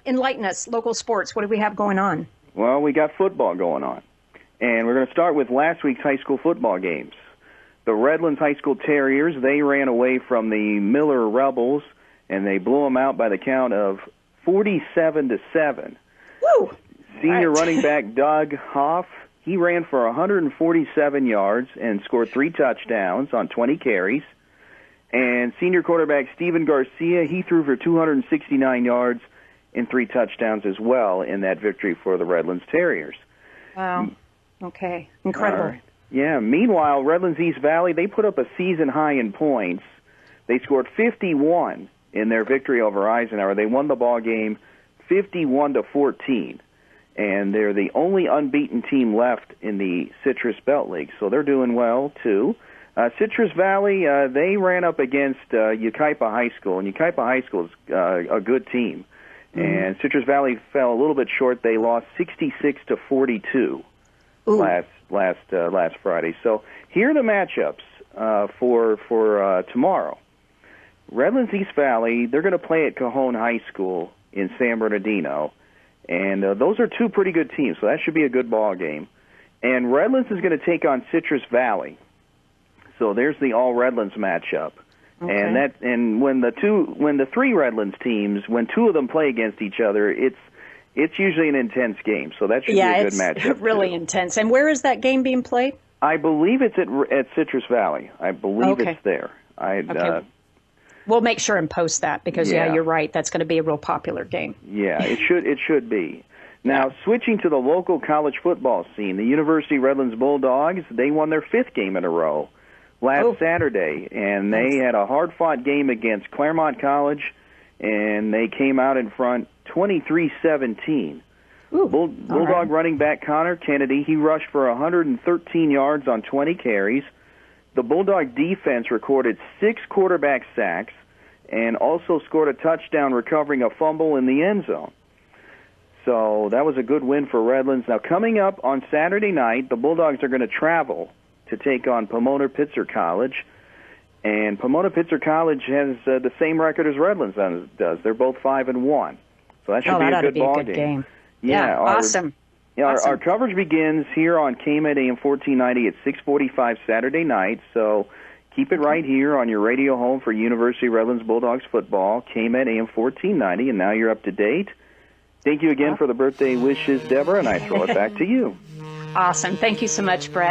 enlighten us. Local sports, what do we have going on? Well, we got football going on. And we're going to start with last week's high school football games. The Redlands High School Terriers, they ran away from the Miller Rebels, and they blew them out by the count of 47-7. Woo! Senior running back Doug Hoff, he ran for 147 yards and scored 3 touchdowns on 20 carries. And senior quarterback Steven Garcia, he threw for 269 yards and 3 touchdowns as well in that victory for the Redlands Terriers. Wow. Okay. Incredible. Yeah. Meanwhile, Redlands East Valley, they put up a season high in points. They scored 51 in their victory over Eisenhower. They won the ball game 51-14. And they're the only unbeaten team left in the Citrus Belt League, so they're doing well, too. Citrus Valley, they ran up against Yucaipa High School, and Yucaipa High School is a good team. And Citrus Valley fell a little bit short. They lost 66-42 last Friday. So here are the matchups for tomorrow. Redlands East Valley, they're going to play at Cajon High School in San Bernardino. And those are 2 pretty good teams, so that should be a good ball game. And Redlands is going to take on Citrus Valley. So there's the all Redlands matchup. Okay. And when the 3 Redlands teams, when 2 of them play against each other, it's usually an intense game. So that should be a good matchup. Yeah, it's really intense. And where is that game being played? I believe it's at Citrus Valley. I believe it's there. Okay. We'll make sure and post that because, you're right. That's going to be a real popular game. Yeah, it should be. Now, switching to the local college football scene, the University Redlands Bulldogs, they won their 5th game in a row last Saturday, and they had a hard-fought game against Claremont College, and they came out in front 23-17. Bulldog running back Connor Kennedy, he rushed for 113 yards on 20 carries. The Bulldog defense recorded 6 quarterback sacks and also scored a touchdown recovering a fumble in the end zone. So that was a good win for Redlands. Now, coming up on Saturday night, the Bulldogs are going to travel to take on Pomona-Pitzer College. And Pomona-Pitzer College has the same record as Redlands does. They're both 5-1. So that should be a good ball game. Yeah, awesome. Our coverage begins here on KMET AM 1490 at 6:45 Saturday night, so keep it right here on your radio home for University Redlands Bulldogs football, KMET AM 1490, and now you're up to date. Thank you again for the birthday wishes, Deborah, and I throw it back to you. Awesome. Thank you so much, Brett.